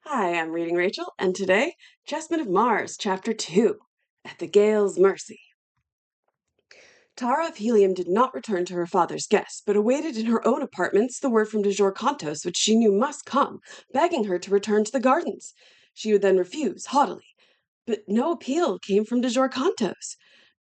Hi, I'm reading Rachel, and today, Chessmen of Mars, Chapter 2, At the Gale's Mercy. Tara of Helium did not return to her father's guests, but awaited in her own apartments the word from de Kantos, which she knew must come, begging her to return to the gardens. She would then refuse, haughtily. But no appeal came from de Kantos.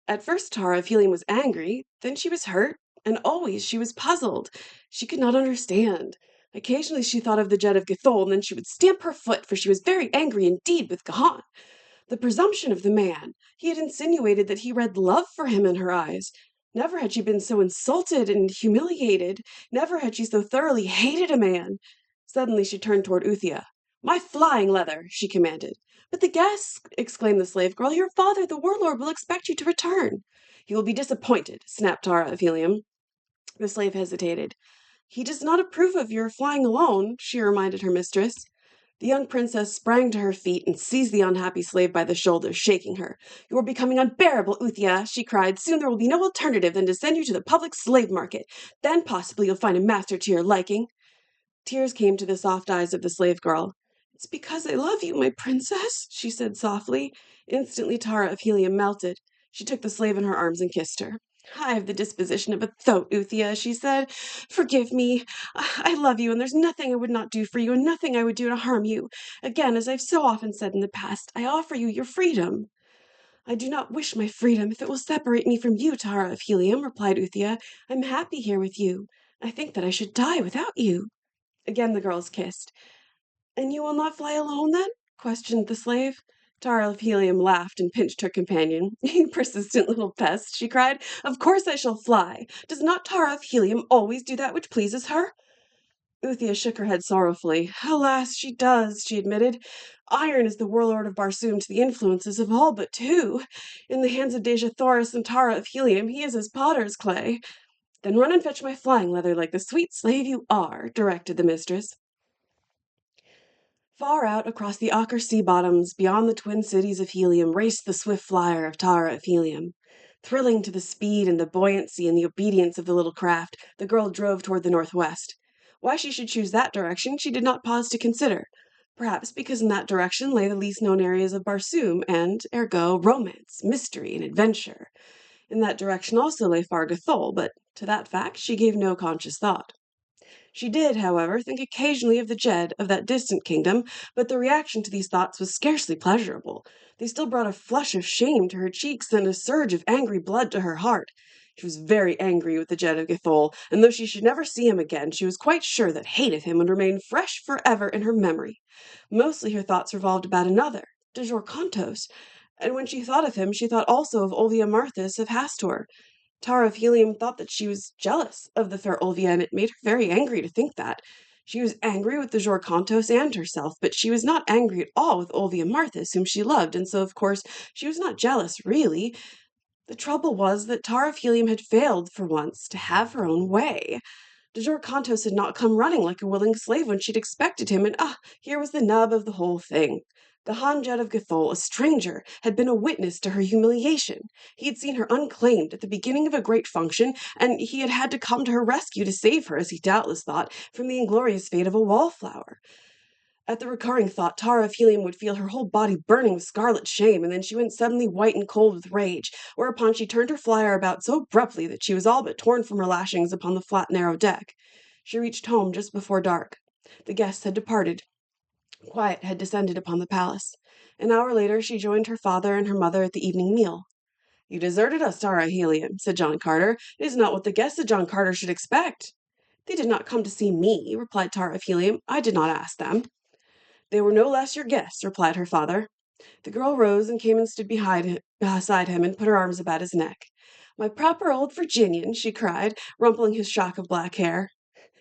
At first Tara of Helium was angry, then she was hurt, and always she was puzzled. She could not understand. Occasionally she thought of the Jet of Gathol, and then she would stamp her foot, for she was very angry indeed with Gahan. The presumption of the man! He had insinuated that he read love for him in her eyes. Never had she been so insulted and humiliated. Never had she so thoroughly hated a man. Suddenly she turned toward Uthia. "My flying leather!" she commanded. "But the guests!" exclaimed the slave girl. "Your father, the Warlord, will expect you to return." "He will be disappointed," snapped Tara of Helium. The slave hesitated. "He does not approve of your flying alone," she reminded her mistress. The young princess sprang to her feet and seized the unhappy slave by the shoulders, shaking her. "You are becoming unbearable, Uthia," she cried. "Soon there will be no alternative than to send you to the public slave market. Then possibly you'll find a master to your liking." Tears came to the soft eyes of the slave girl. "It's because I love you, my princess," she said softly. Instantly Tara of Helium melted. She took the slave in her arms and kissed her. "I have the disposition of a thoat, Uthia," she said. "Forgive me. I love you, and there's nothing I would not do for you, and nothing I would do to harm you. Again, as I've so often said in the past, I offer you your freedom." "I do not wish my freedom, if it will separate me from you, Tara of Helium," replied Uthia. "I'm happy here with you. I think that I should die without you." Again the girls kissed. "And you will not fly alone, then?" questioned the slave. Tara of Helium laughed and pinched her companion. "You persistent little pest," she cried. "Of course I shall fly. Does not Tara of Helium always do that which pleases her?" Uthia shook her head sorrowfully. "Alas, she does," she admitted. "Iron is the warlord of Barsoom to the influences of all but two. In the hands of Dejathoris and Tara of Helium he is as potter's clay." "Then run and fetch my flying leather like the sweet slave you are," directed the mistress. Far out across the ochre sea bottoms, beyond the twin cities of Helium, raced the swift flyer of Tara of Helium. Thrilling to the speed and the buoyancy and the obedience of the little craft, the girl drove toward the northwest. Why she should choose that direction she did not pause to consider. Perhaps because in that direction lay the least known areas of Barsoom, and, ergo, romance, mystery, and adventure. In that direction also lay far Gathol, but to that fact she gave no conscious thought. She did, however, think occasionally of the Jed of that distant kingdom, but the reaction to these thoughts was scarcely pleasurable. They still brought a flush of shame to her cheeks and a surge of angry blood to her heart. She was very angry with the Jed of Gathol, and though she should never see him again, she was quite sure that hate of him would remain fresh forever in her memory. Mostly her thoughts revolved about another, de Kantos, and when she thought of him, she thought also of Olvia Marthis of Hastor. Tara of Helium thought that she was jealous of the fair Olvia, and it made her very angry to think that. She was angry with the Kantos and herself, but she was not angry at all with Olvia Marthis, whom she loved, and so, of course, she was not jealous, really. The trouble was that Tara of Helium had failed, for once, to have her own way. De Kantos had not come running like a willing slave when she'd expected him, and here was the nub of the whole thing. Gahan of Gathol, a stranger, had been a witness to her humiliation. He had seen her unclaimed at the beginning of a great function, and he had had to come to her rescue to save her, as he doubtless thought, from the inglorious fate of a wallflower. At the recurring thought, Tara of Helium would feel her whole body burning with scarlet shame, and then she went suddenly white and cold with rage, whereupon she turned her flyer about so abruptly that she was all but torn from her lashings upon the flat narrow deck. She reached home just before dark. The guests had departed. Quiet had descended upon the palace. An hour later she joined her father and her mother at the evening meal. "You deserted us, Tara Helium," said John Carter. "It is not what the guests of John Carter should expect." "They did not come to see me," replied Tara of Helium. "I did not ask them." "They were no less your guests," replied her father. The girl rose and came and stood beside him and put her arms about his neck. "My proper old Virginian," she cried, rumpling his shock of black hair.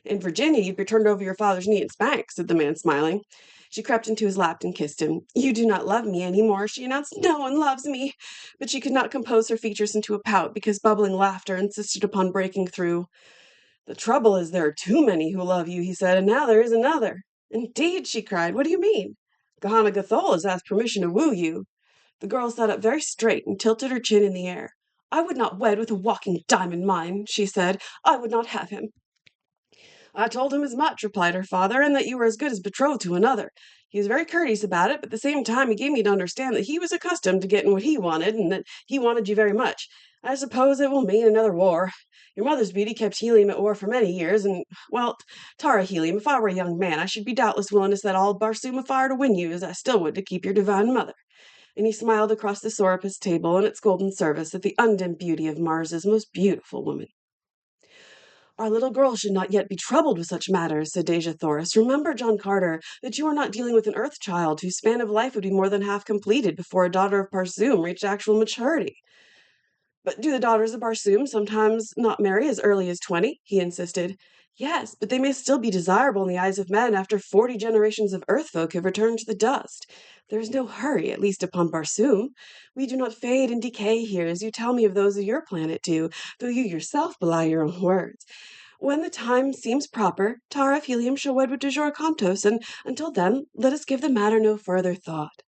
"In Virginia you'd be turned over your father's knee and spanked," said the man, smiling. She crept into his lap and kissed him. "You do not love me any more," she announced. "No one loves me." But she could not compose her features into a pout, because bubbling laughter insisted upon breaking through. "The trouble is there are too many who love you," he said, "and now there is another." "Indeed," she cried. "What do you mean?" "Gahan of Gathol has asked permission to woo you." The girl sat up very straight and tilted her chin in the air. "I would not wed with a walking diamond mine," she said. "I would not have him." "I told him as much," replied her father, "and that you were as good as betrothed to another. He was very courteous about it, but at the same time he gave me to understand that he was accustomed to getting what he wanted, and that he wanted you very much. I suppose it will mean another war. Your mother's beauty kept Helium at war for many years, and, well, Tara Helium, if I were a young man, I should be doubtless willing to set all Barsoom afire to win you, as I still would to keep your divine mother." And he smiled across the Sorapus table and its golden service at the undimmed beauty of Mars's most beautiful woman. "Our little girl should not yet be troubled with such matters," said Deja Thoris. "Remember, John Carter, that you are not dealing with an Earth child whose span of life would be more than half completed before a daughter of Barsoom reached actual maturity." "But do the daughters of Barsoom sometimes not marry as early as 20?" he insisted. "Yes, but they may still be desirable in the eyes of men after 40 generations of Earth folk have returned to the dust. There is no hurry, at least upon Barsoom. We do not fade and decay here, as you tell me of those of your planet do, though you yourself belie your own words. When the time seems proper, Tara of Helium shall wed with de Kantos, and until then, let us give the matter no further thought."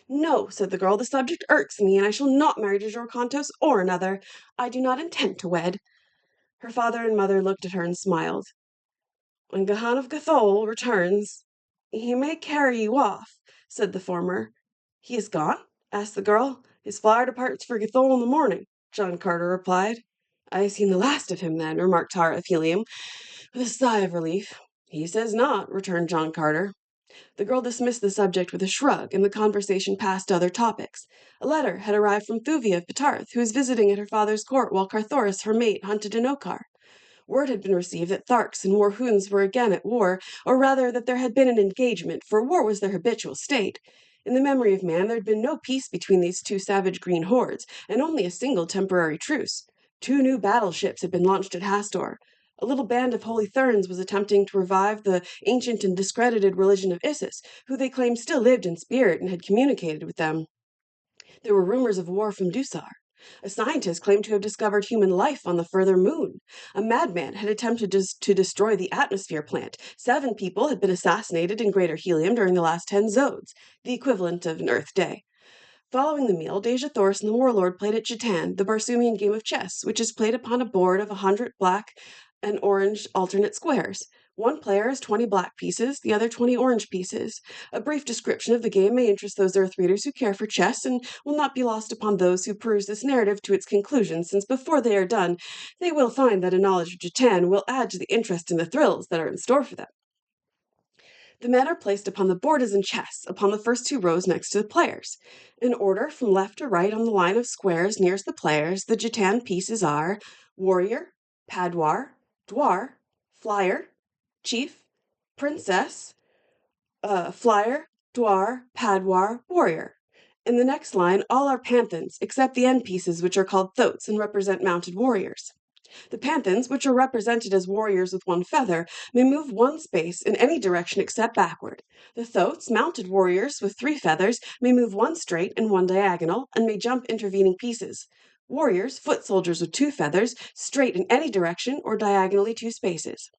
"No," said the girl, "the subject irks me, and I shall not marry de Kantos or another. I do not intend to wed." Her father and mother looked at her and smiled. "When Gahan of Gathol returns, he may carry you off," said the former. "He is gone?" asked the girl. "His flyer departs for Gathol in the morning," John Carter replied. "I have seen the last of him, then," remarked Tara of Helium, with a sigh of relief. "He says not," returned John Carter. The girl dismissed the subject with a shrug, and the conversation passed to other topics. A letter had arrived from Thuvia of Batarth, who was visiting at her father's court while Carthoris, her mate, hunted in Okar. Word had been received that Tharks and Warhoons were again at war, or rather that there had been an engagement, for war was their habitual state. In the memory of man there had been no peace between these two savage green hordes, and only a single temporary truce. 2 new battleships had been launched at Hastor. A little band of holy Therns was attempting to revive the ancient and discredited religion of Isis, who they claimed still lived in spirit and had communicated with them. There were rumors of war from Dusar. A scientist claimed to have discovered human life on the further moon. A madman had attempted to destroy the atmosphere plant. 7 people had been assassinated in Greater Helium during the last 10 zodes, the equivalent of an Earth day. Following the meal, Deja Thoris and the Warlord played at JETAN, the Barsoomian game of chess, which is played upon a board of 100 black and orange alternate squares. One player has 20 black pieces, the other 20 orange pieces. A brief description of the game may interest those Earth readers who care for chess, and will not be lost upon those who peruse this narrative to its conclusion, since before they are done, they will find that a knowledge of JETAN will add to the interest and the thrills that are in store for them. The men are placed upon the board as in chess, upon the first 2 rows next to the players. In order from left to right on the line of squares nearest the players, the JETAN pieces are warrior, padwar, dwar, flyer, chief, princess, flyer, dwar, padwar, warrior. In the next line, all are panthans, except the end pieces, which are called thoats and represent mounted warriors. The panthans, which are represented as warriors with 1 feather, may move 1 space in any direction except backward. The thoats, mounted warriors with 3 feathers, may move 1 straight and 1 diagonal, and may jump intervening pieces. Warriors, foot soldiers with 2 feathers, straight in any direction or diagonally 2 spaces.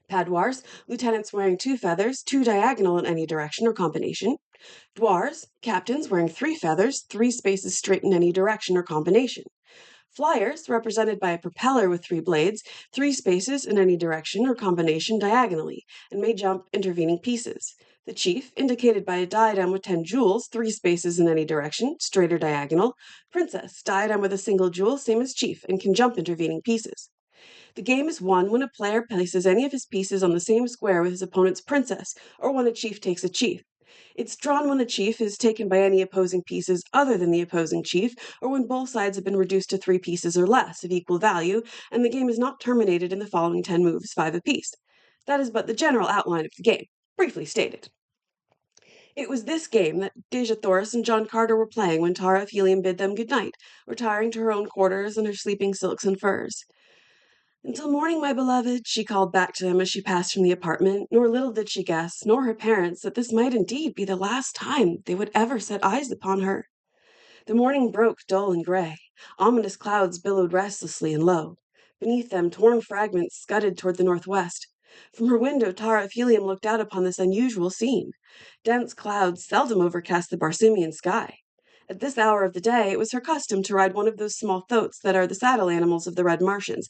Padwars, lieutenants wearing 2 feathers, 2 diagonal in any direction or combination. Dwars, captains wearing 3 feathers, 3 spaces straight in any direction or combination. Flyers, represented by a propeller with 3 blades, 3 spaces in any direction or combination diagonally, and may jump intervening pieces. The chief, indicated by a diadem with 10 jewels, 3 spaces in any direction, straight or diagonal. Princess, diadem with a single jewel, same as chief, and can jump intervening pieces. The game is won when a player places any of his pieces on the same square with his opponent's princess, or when a chief takes a chief. It's drawn when a chief is taken by any opposing pieces other than the opposing chief, or when both sides have been reduced to 3 pieces or less of equal value, and the game is not terminated in the following 10 moves, 5 apiece. That is but the general outline of the game, briefly stated. It was this game that Deja Thoris and John Carter were playing when Tara of Helium bid them good night, retiring to her own quarters in her sleeping silks and furs. "Until morning, my beloved," she called back to him as she passed from the apartment, nor little did she guess, nor her parents, that this might indeed be the last time they would ever set eyes upon her. The morning broke dull and grey. Ominous clouds billowed restlessly and low. Beneath them, torn fragments scudded toward the northwest. From her window, Tara of Helium looked out upon this unusual scene. Dense clouds seldom overcast the Barsoomian sky. At this hour of the day, it was her custom to ride one of those small thoats that are the saddle animals of the Red Martians,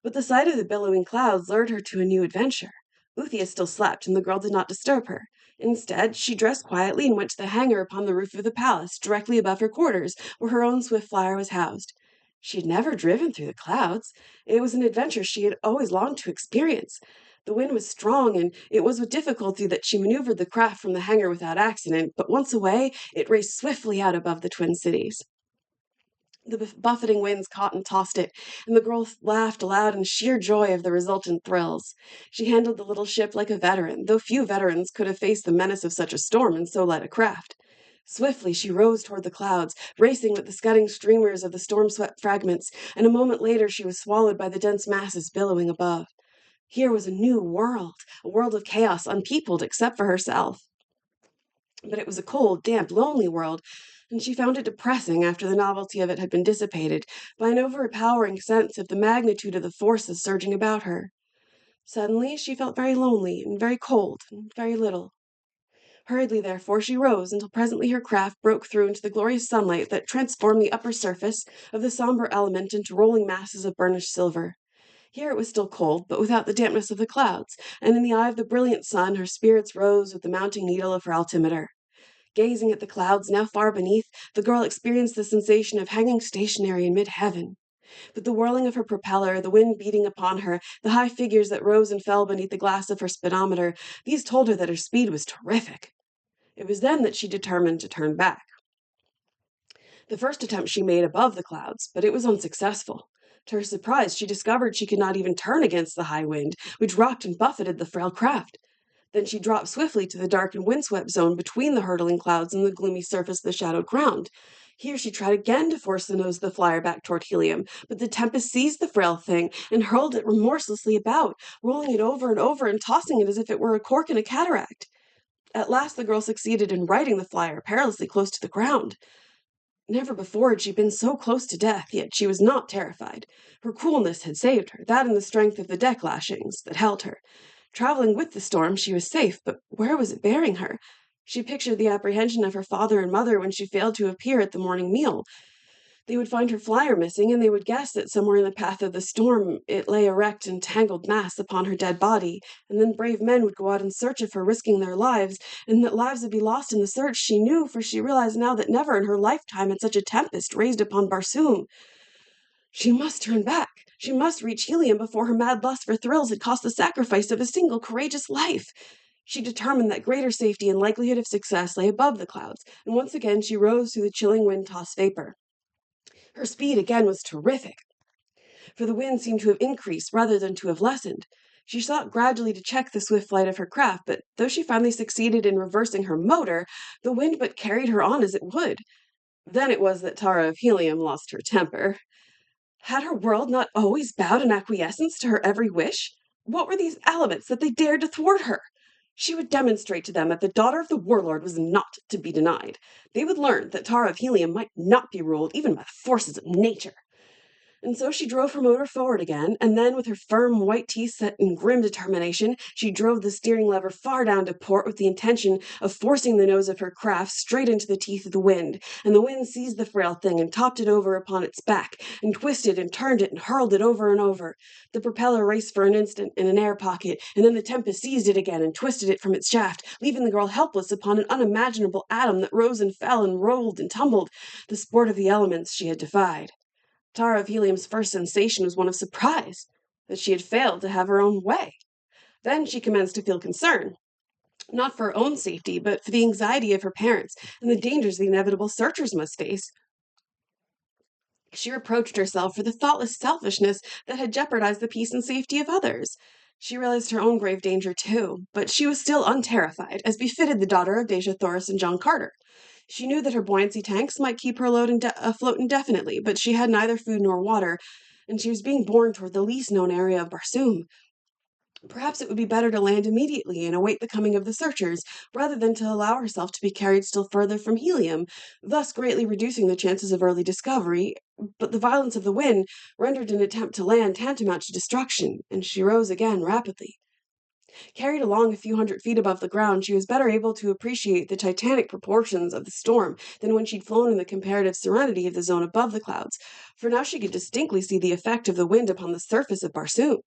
But the sight of the billowing clouds lured her to a new adventure. Uthia still slept, and the girl did not disturb her. Instead, she dressed quietly and went to the hangar upon the roof of the palace, directly above her quarters, where her own swift flyer was housed. She had never driven through the clouds. It was an adventure she had always longed to experience. The wind was strong, and it was with difficulty that she maneuvered the craft from the hangar without accident, but once away, it raced swiftly out above the twin cities. The buffeting winds caught and tossed it, and the girl laughed aloud in sheer joy of the resultant thrills. She handled the little ship like a veteran, though few veterans could have faced the menace of such a storm in so light a craft. Swiftly she rose toward the clouds, racing with the scudding streamers of the storm-swept fragments, and a moment later she was swallowed by the dense masses billowing above. Here was a new world, a world of chaos unpeopled except for herself. But it was a cold, damp, lonely world, and she found it depressing after the novelty of it had been dissipated by an overpowering sense of the magnitude of the forces surging about her. Suddenly she felt very lonely and very cold and very little. Hurriedly, therefore, she rose until presently her craft broke through into the glorious sunlight that transformed the upper surface of the somber element into rolling masses of burnished silver. Here it was still cold, but without the dampness of the clouds, and in the eye of the brilliant sun her spirits rose with the mounting needle of her altimeter. Gazing at the clouds now far beneath, the girl experienced the sensation of hanging stationary in mid-heaven. But the whirling of her propeller, the wind beating upon her, the high figures that rose and fell beneath the glass of her speedometer, these told her that her speed was terrific. It was then that she determined to turn back. The first attempt she made above the clouds, but it was unsuccessful. To her surprise, she discovered she could not even turn against the high wind, which rocked and buffeted the frail craft. Then she dropped swiftly to the dark and windswept zone between the hurtling clouds and the gloomy surface of the shadowed ground. Here she tried again to force the nose of the flyer back toward helium, but the tempest seized the frail thing and hurled it remorselessly about, rolling it over and over and tossing it as if it were a cork in a cataract. At last the girl succeeded in righting the flyer perilously close to the ground. Never before had she been so close to death, yet she was not terrified. Her coolness had saved her, that and the strength of the deck lashings that held her. Traveling with the storm, she was safe, but where was it bearing her? She pictured the apprehension of her father and mother when she failed to appear at the morning meal. They would find her flyer missing, and they would guess that somewhere in the path of the storm it lay erect and tangled mass upon her dead body, and then brave men would go out in search of her, risking their lives, and that lives would be lost in the search she knew, for she realized now that never in her lifetime had such a tempest raised upon Barsoom. She must turn back. She must reach helium before her mad lust for thrills had cost the sacrifice of a single courageous life. She determined that greater safety and likelihood of success lay above the clouds, and once again she rose through the chilling wind-tossed vapor. Her speed again was terrific, for the wind seemed to have increased rather than to have lessened. She sought gradually to check the swift flight of her craft, but though she finally succeeded in reversing her motor, the wind but carried her on as it would. Then it was that Tara of Helium lost her temper. Had her world not always bowed in acquiescence to her every wish? What were these elements that they dared to thwart her? She would demonstrate to them that the daughter of the Warlord was not to be denied. They would learn that Tara of Helium might not be ruled even by the forces of nature. And so she drove her motor forward again, and then, with her firm white teeth set in grim determination, she drove the steering lever far down to port with the intention of forcing the nose of her craft straight into the teeth of the wind. And the wind seized the frail thing and topped it over upon its back, and twisted and turned it and hurled it over and over. The propeller raced for an instant in an air pocket, and then the tempest seized it again and twisted it from its shaft, leaving the girl helpless upon an unimaginable atom that rose and fell and rolled and tumbled, the sport of the elements she had defied. Tara of Helium's first sensation was one of surprise, that she had failed to have her own way. Then she commenced to feel concern, not for her own safety, but for the anxiety of her parents and the dangers the inevitable searchers must face. She reproached herself for the thoughtless selfishness that had jeopardized the peace and safety of others. She realized her own grave danger, too, but she was still unterrified, as befitted the daughter of Deja Thoris and John Carter. She knew that her buoyancy tanks might keep her load afloat indefinitely, but she had neither food nor water, and she was being borne toward the least known area of Barsoom. Perhaps it would be better to land immediately and await the coming of the searchers, rather than to allow herself to be carried still further from helium, thus greatly reducing the chances of early discovery. But the violence of the wind rendered an attempt to land tantamount to destruction, and she rose again rapidly. Carried along a few hundred feet above the ground, she was better able to appreciate the titanic proportions of the storm than when she'd flown in the comparative serenity of the zone above the clouds, for now she could distinctly see the effect of the wind upon the surface of Barsoom.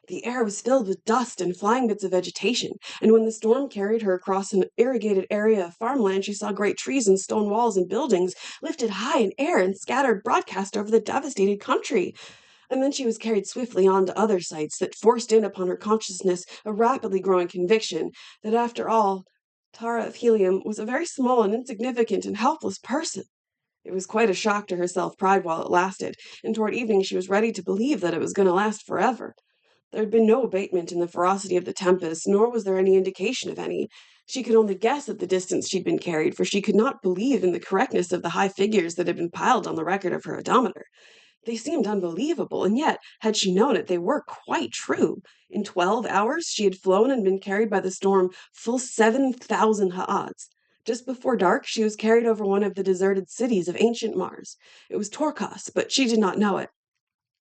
The air was filled with dust and flying bits of vegetation, and when the storm carried her across an irrigated area of farmland, she saw great trees and stone walls and buildings lifted high in air and scattered broadcast over the devastated country. And then she was carried swiftly on to other sights that forced in upon her consciousness a rapidly growing conviction that, after all, Tara of Helium was a very small and insignificant and helpless person. It was quite a shock to her self-pride while it lasted, and toward evening she was ready to believe that it was going to last forever. There had been no abatement in the ferocity of the tempest, nor was there any indication of any. She could only guess at the distance she'd been carried, for she could not believe in the correctness of the high figures that had been piled on the record of her odometer. They seemed unbelievable, and yet, had she known it, they were quite true. In 12 hours she had flown and been carried by the storm full 7,000 ha'ads. Just before dark she was carried over one of the deserted cities of ancient Mars. It was Torkos, but she did not know it.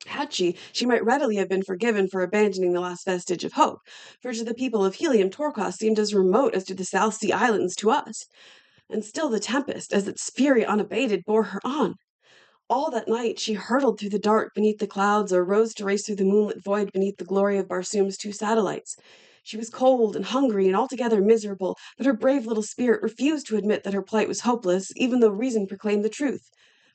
Had she might readily have been forgiven for abandoning the last vestige of hope, for to the people of Helium, Torkos seemed as remote as do the South Sea Islands to us. And still the tempest, as its fury unabated, bore her on. All that night she hurtled through the dark beneath the clouds, or rose to race through the moonlit void beneath the glory of Barsoom's two satellites. She was cold and hungry and altogether miserable, but her brave little spirit refused to admit that her plight was hopeless, even though reason proclaimed the truth.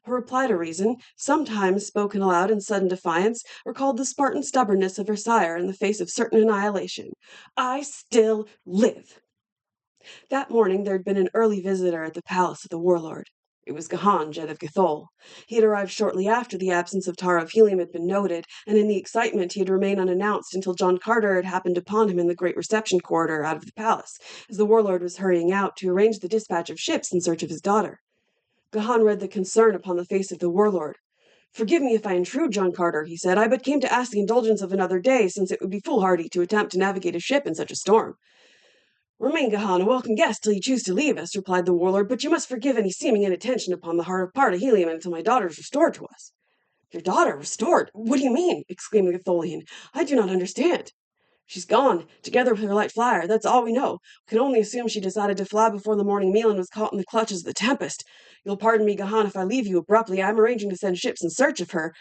Her reply to reason, sometimes spoken aloud in sudden defiance, recalled the Spartan stubbornness of her sire in the face of certain annihilation. "I still live!" That morning there had been an early visitor at the palace of the Warlord. It was Gahan of Gathol. He had arrived shortly after the absence of Tara of Helium had been noted, and in the excitement he had remained unannounced until John Carter had happened upon him in the great reception corridor out of the palace, as the Warlord was hurrying out to arrange the dispatch of ships in search of his daughter. Gahan read the concern upon the face of the Warlord. "Forgive me if I intrude, John Carter," he said. "I but came to ask the indulgence of another day, since it would be foolhardy to attempt to navigate a ship in such a storm." "Remain, Gahan, a welcome guest till you choose to leave us," replied the Warlord, "but you must forgive any seeming inattention upon the part of Helium until my daughter is restored to us." "Your daughter restored? What do you mean?" exclaimed the Gatholian. "I do not understand." "She's gone, together with her light flyer. That's all we know. We can only assume she decided to fly before the morning meal and was caught in the clutches of the tempest. You'll pardon me, Gahan, if I leave you abruptly. I'm arranging to send ships in search of her."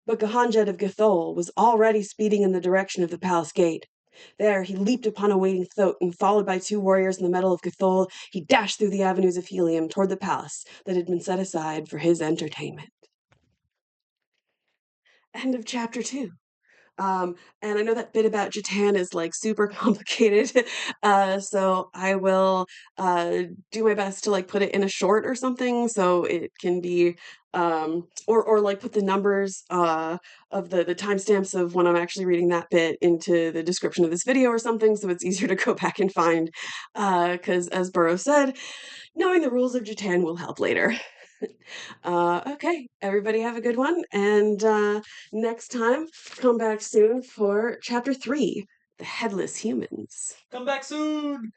But Gahanjed of Gathol was already speeding in the direction of the palace gate. There he leaped upon a waiting thoat, and followed by 2 warriors in the metal of Gathol, he dashed through the avenues of Helium toward the palace that had been set aside for his entertainment. End of chapter 2. And I know that bit about JETAN is like super complicated, so I will do my best to like put it in a short or something so it can be or like put the numbers of the timestamps of when I'm actually reading that bit into the description of this video or something so it's easier to go back and find, because as Burroughs said, knowing the rules of JETAN will help later. Okay, everybody have a good one, and next time, come back soon for chapter 3, The Headless Humans. Come back soon!